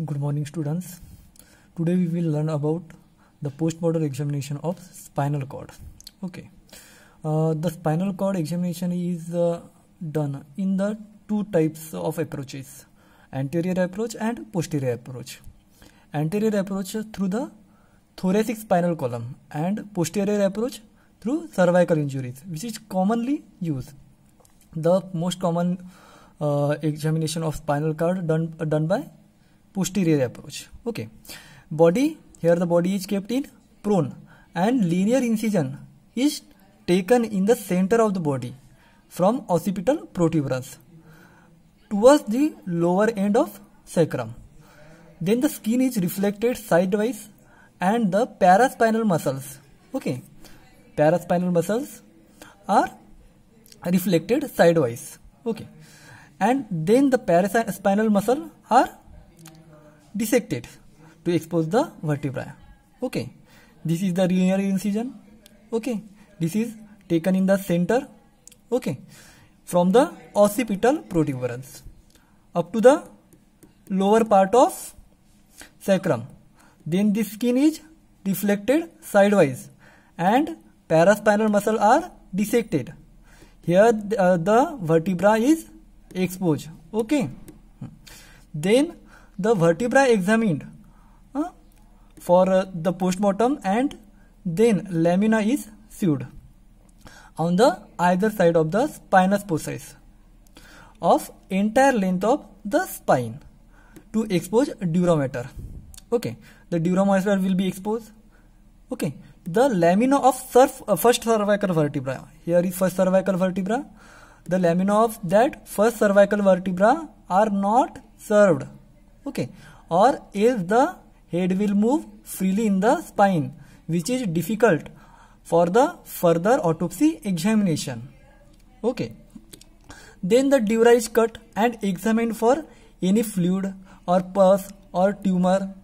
Good morning, students. Today we will learn about the post-mortem examination of spinal cord. Okay. The spinal cord examination is done in the two types of approaches: anterior approach and posterior approach. Anterior approach through the thoracic spinal column and posterior approach through cervical injuries, which is commonly used. The most common examination of spinal cord done by posterior approach. Okay. Body, here the body is kept in prone and linear incision is taken in the center of the body from occipital protuberance towards the lower end of sacrum. Then the skin is reflected sidewise and the paraspinal muscles, okay, paraspinal muscles are reflected sidewise, okay, and then the paraspinal muscle are dissected to expose the vertebrae. Okay, this is the linear incision. Okay, this is taken in the center. Okay, from the occipital protuberance up to the lower part of sacrum. Then the skin is deflected sidewise and paraspinal muscle are dissected. Here the vertebra is exposed. Okay, then the vertebra examined for the postmortem, and then lamina is sewed on the either side of the spinous process of entire length of the spine to expose dura mater. Okay, the dura mater will be exposed. Okay, the lamina of first cervical vertebra. Here is first cervical vertebra. The lamina of that first cervical vertebra are not served. Okay, or else the head will move freely in the spine, which is difficult for the further autopsy examination. Okay, then the dura is cut and examined for any fluid or pus or tumor,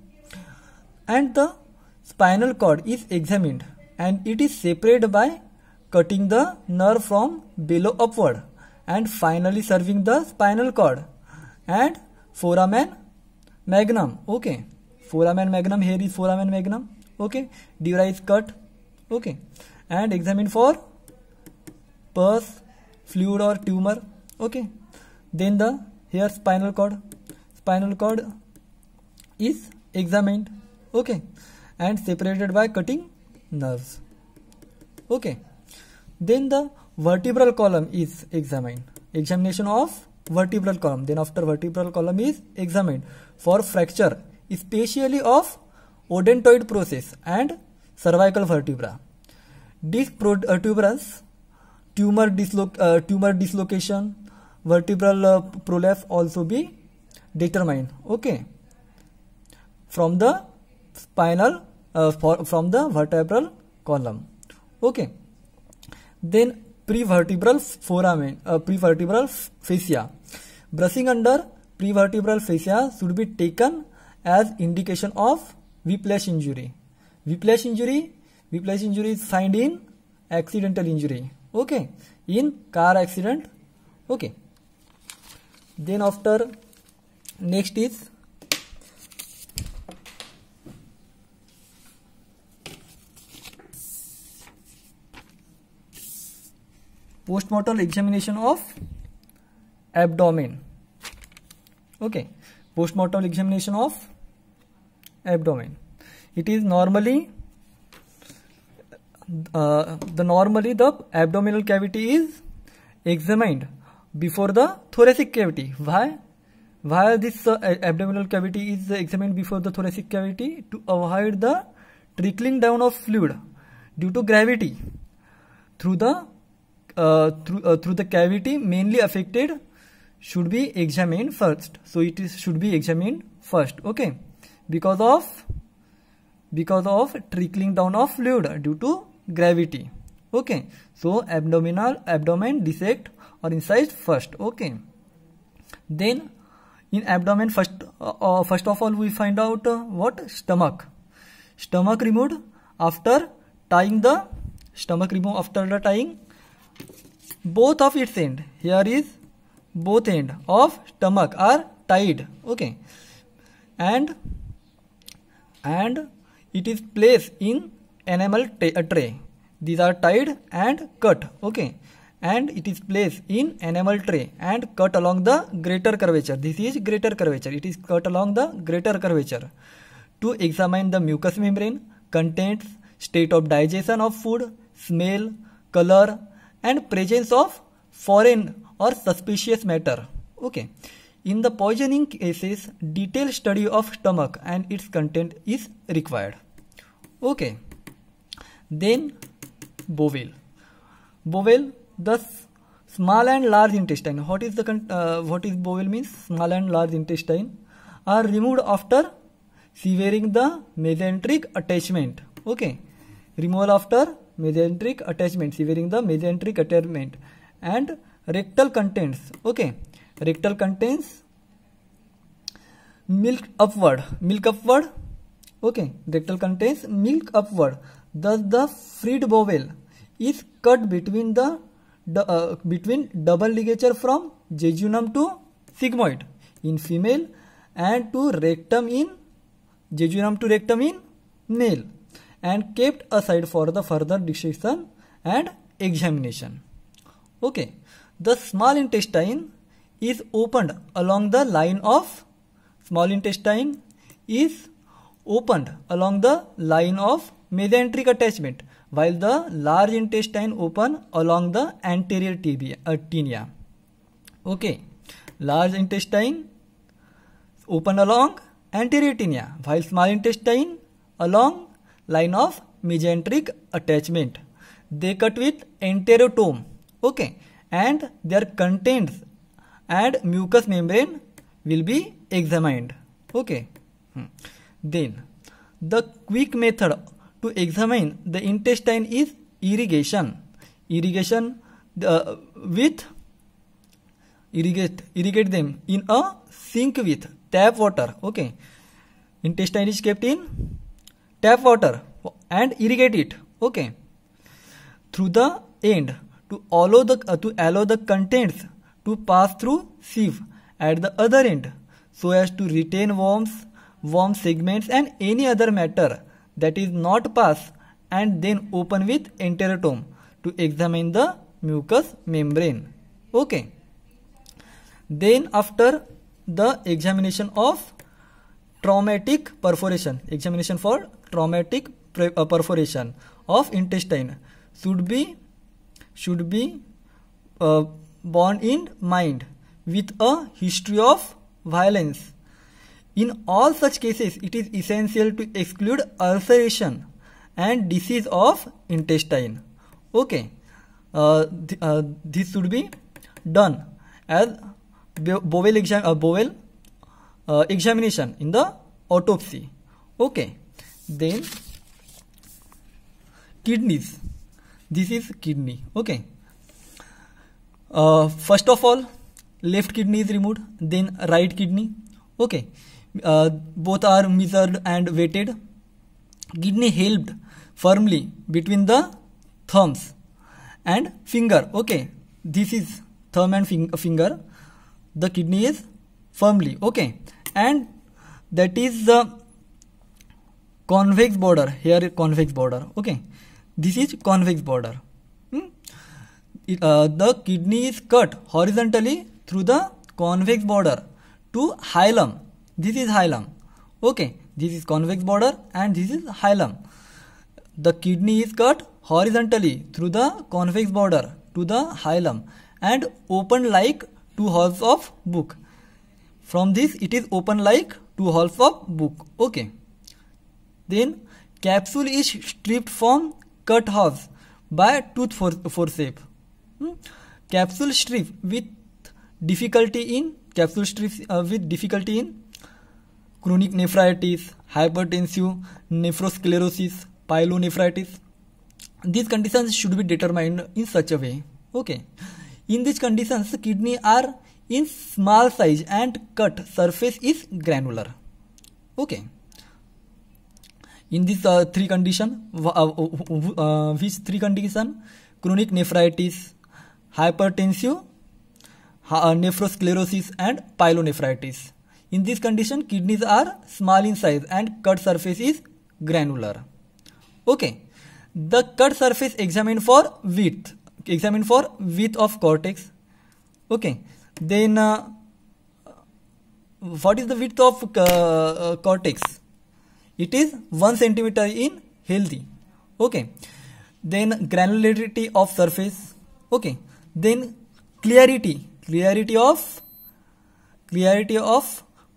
and the spinal cord is examined and it is separated by cutting the nerve from below upward and finally serving the spinal cord and foramen magnum. Okay, foramen magnum, here is foramen magnum. Okay, dura is cut. Okay, and examined for pus, fluid or tumor. Okay, then the here spinal cord is examined. Okay, and separated by cutting nerves. Okay, then the vertebral column is examined. Examination of vertebral column. Then after vertebral column is examined for fracture, especially of odontoid process and cervical vertebra. Disc protuberance, tumor dislocation, vertebral prolapse also be determined. Okay, from the spinal from the vertebral column. Okay, then prevertebral foramen, prevertebral fascia. Brushing under prevertebral fascia should be taken as indication of whiplash injury. Whiplash injury is found in accidental injury. Okay, in car accident. Okay, then after next is postmortem examination of abdomen. Okay, postmortem examination of abdomen. It is normally the abdominal cavity is examined before the thoracic cavity. Why this abdominal cavity is examined before the thoracic cavity? To avoid the trickling down of fluid due to gravity through the cavity mainly affected should be examined first. So it should be examined first. Okay, because of trickling down of fluid due to gravity. Okay, so abdomen dissect or incised first. Okay, then in abdomen first of all we find out what stomach removed after tying both of its end. Here is both end of stomach are tied. Okay, and it is placed in enamel tray. These are tied and cut. Okay, and it is placed in enamel tray and cut along the greater curvature. This is greater curvature. It is cut along the greater curvature to examine the mucous membrane, contents, state of digestion of food, smell, color, and presence of foreign or suspicious matter. Okay, in the poisoning cases, detailed study of stomach and its content is required. Okay, then bowel. Bowel, the small and large intestine. What is bowel means? Small and large intestine are removed after severing the mesenteric attachment. Okay, removal after mesenteric attachment, severing the mesenteric attachment. And rectal contents. Okay, rectal contents milk upward. Okay, rectal contains milk upward. Thus the freed bowel is cut between between double ligature from jejunum to sigmoid in female and to rectum in jejunum to rectum in male, and kept aside for the further dissection and examination. Okay, the small intestine is opened along the line of mesenteric attachment, while the large intestine open along the anterior tinea. Okay, large intestine open along anterior tinea, while small intestine along line of mesenteric attachment. They cut with enterotome. Okay, and their contents and mucous membrane will be examined. Okay, then the quick method to examine the intestine is irrigation. Irrigate them in a sink with tap water. Okay, intestine is kept in tap water and irrigate it. Okay, through the end to allow the contents to pass through sieve at the other end, so as to retain worm segments and any other matter that is not pass, and then open with enterotome to examine the mucous membrane. Okay, then after the examination of traumatic perforation, examination for traumatic perforation of intestine should be borne in mind with a history of violence. In all such cases, it is essential to exclude ulceration and disease of intestine. Okay, this should be done as bowel examination in the autopsy. Okay, then kidneys. This is kidney. Okay, first of all, left kidney is removed, then right kidney. Okay, both are measured and weighted. Kidney held firmly between the thumbs and finger. Okay, this is thumb and finger. The kidney is firmly. Okay, and that is the convex border. Here convex border. Okay, this is convex border. The kidney is cut horizontally through the convex border to hilum. This is hilum. Okay, this is convex border and this is hilum. The kidney is cut horizontally through the convex border to the hilum and opened like two halves of book. From this it is open like two halves of book. Okay, then capsule is stripped from cut halves by tooth forceps. Capsule strip with difficulty in chronic nephritis, hypertensive nephrosclerosis, pyelonephritis. These conditions should be determined in such a way. Okay, in these conditions, the kidney are in small size and cut surface is granular. Okay, in these three conditions, which three conditions? Chronic nephritis, hypertensive nephrosclerosis and pyelonephritis. In this condition, kidneys are small in size and cut surface is granular. Okay. The cut surface examined for width of cortex. Okay. Then what is the width of cortex? It is 1 centimeter in healthy. Okay. Then granularity of surface. Okay. Then clarity of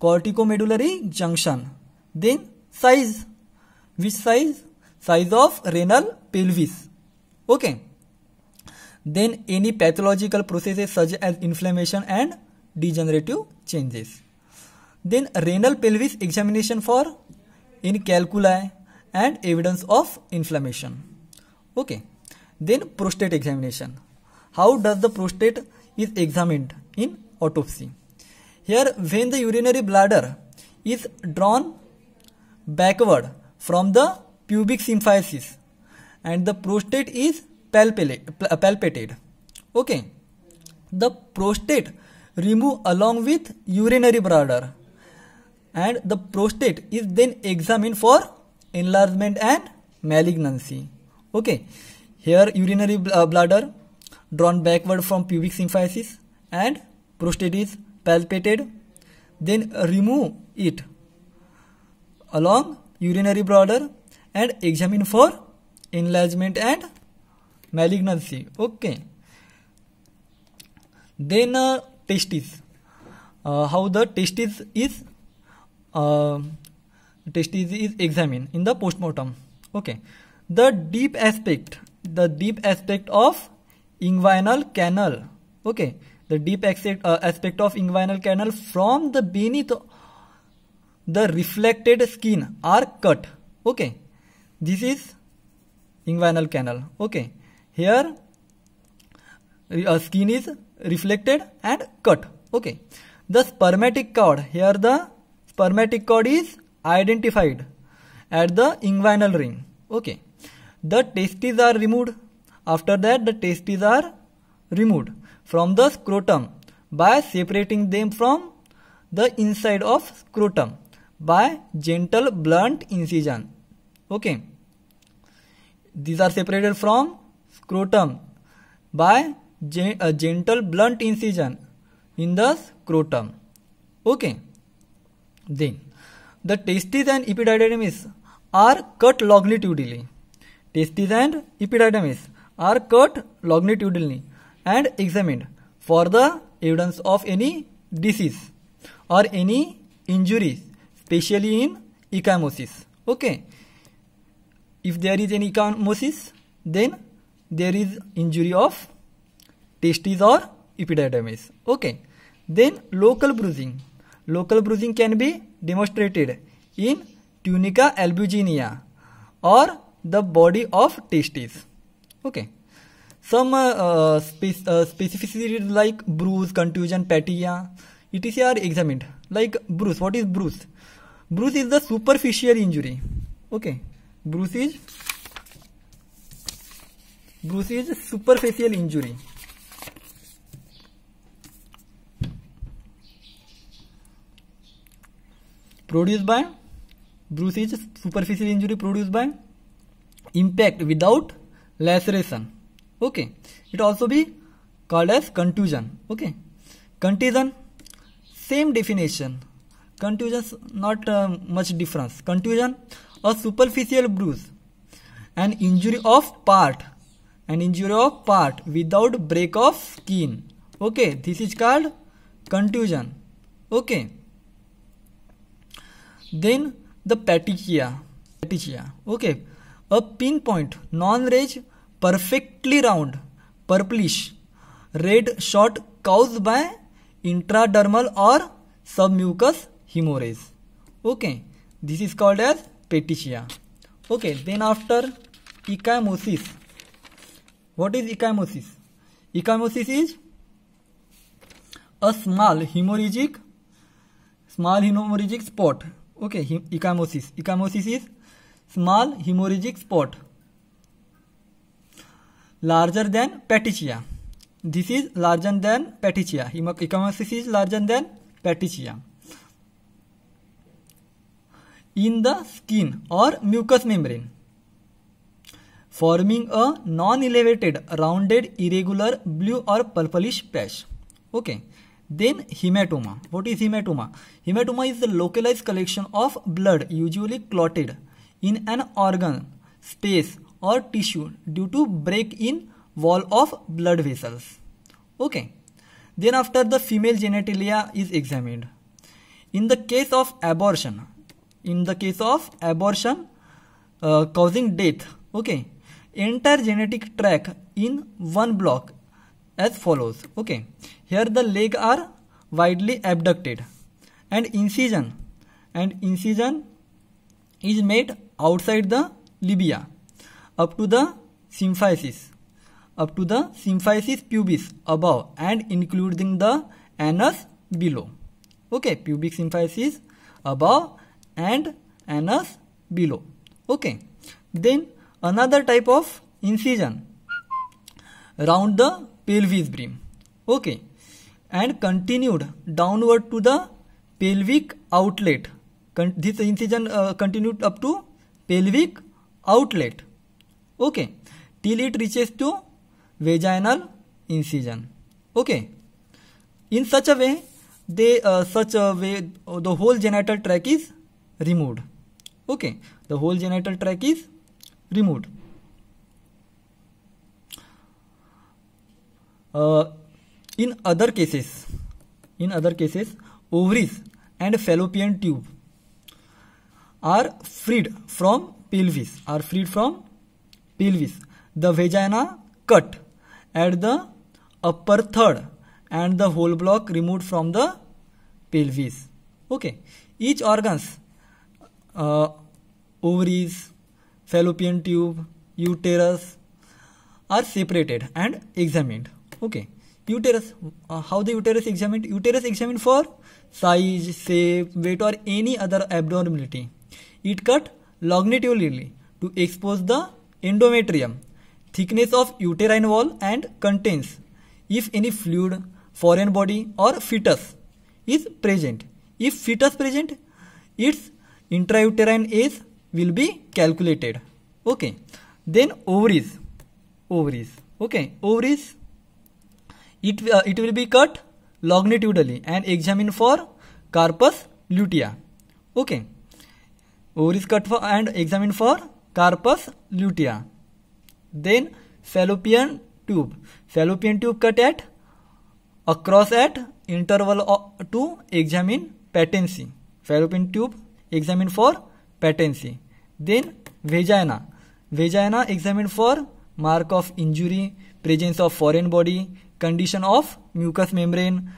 corticomedullary junction. Then size. Which size? Size of renal pelvis. Okay. Then any pathological processes such as inflammation and degenerative changes. Then renal pelvis examination for any calculi and evidence of inflammation. Okay. Then prostate examination. How does the prostate is examined in autopsy? Here, when the urinary bladder is drawn backward from the pubic symphysis and the prostate is palpated. Okay. The prostate remove along with urinary bladder and the prostate is then examined for enlargement and malignancy. Okay. Here urinary bladder drawn backward from pubic symphysis and prostate is palpated. Then remove it along urinary bladder and examine for enlargement and malignancy. Okay. Then testis. How the testis is examined in the postmortem. Okay. The deep aspect of inguinal canal. Okay. The deep aspect of inguinal canal from the beneath the reflected skin are cut. Okay. This is inguinal canal. Okay. Here skin is reflected and cut. Okay. The spermatic cord. Here the spermatic cord is identified at the inguinal ring. Okay. The testes are removed. After that, the testes are removed from the scrotum by separating them from the inside of scrotum by gentle blunt incision. Okay. These are separated from scrotum by a gentle blunt incision in the scrotum. Okay. Then the testes and epididymis are cut longitudinally. Testes and epididymis are cut longitudinally and examined for the evidence of any disease or any injury, especially in ecchymosis. Okay. If there is any ecchymosis, then there is injury of testes or epididymis. Okay. Then local bruising. Local bruising can be demonstrated in tunica albuginea or the body of testes. Okay. Some specificities like bruise, contusion, peteia, etc. are examined. Like bruise. What is bruise? Bruise is the superficial injury. Okay. Bruise is superficial injury. Bruise is superficial injury produced by impact without laceration. Okay. It also be called as contusion. Okay. Contusion, same definition. Contusion, not much difference. Contusion, a superficial bruise, an injury of part without break of skin. Okay. This is called contusion. Okay. Then the petechia. Okay. A pinpoint, non-red, perfectly round, purplish, red shot caused by intradermal or submucous hemorrhage. Okay. This is called as petechia. Okay. Then after ecchymosis. What is ecchymosis? Ecchymosis is a small hemorrhagic spot. Okay. Ecchymosis. Ecchymosis is small hemorrhagic spot larger than petechia. This is larger than petechia. Ecchymosis is larger than petechia. in the skin or mucous membrane, forming a non-elevated, rounded, irregular blue or purplish patch. Okay. Then hematoma. What is hematoma? Hematoma is the localized collection of blood, usually clotted, in an organ, space or tissue due to break in wall of blood vessels. Okay. Then after the female genitalia is examined. In the case of abortion, causing death, okay, entire genetic tract in one block as follows. Okay, here the legs are widely abducted and incision is made outside the labia up to the symphysis pubis above and including the anus below. Okay, pubic symphysis above and anus below. Okay, then another type of incision round the pelvis brim. Okay, and continued downward to the pelvic outlet. This incision continued up to pelvic outlet. Okay, till it reaches to vaginal incision. Okay, in such a way the whole genital tract is removed. Okay, the whole genital tract is removed. In other cases, ovaries and fallopian tube are freed from pelvis. The vagina cut at the upper third and the whole block removed from the pelvis. Okay, each organs, ovaries, fallopian tube, uterus are separated and examined. Okay, uterus, how the uterus examined? Uterus examined for size, shape, weight or any other abnormality. It cut longitudinally to expose the endometrium, thickness of uterine wall, and contains if any fluid, foreign body or fetus is present. If fetus present, its intrauterine age will be calculated. Okay, then ovaries. Okay, ovaries, it will be cut longitudinally and examined for carpus lutea. Okay, ovaries cut for and examined for carpus lutea. Then fallopian tube cut at across at interval to examine patency. Fallopian tube examined for patency. Then vagina examined for mark of injury, presence of foreign body, condition of mucous membrane,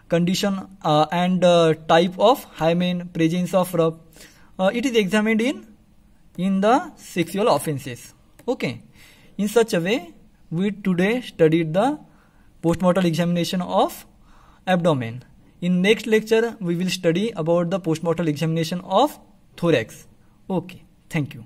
condition and type of hymen, presence of rub. It is examined in the sexual offenses. Okay, in such a way we today studied the postmortem examination of abdomen. In next lecture we will study about the postmortem examination of thorax. Okay, thank you.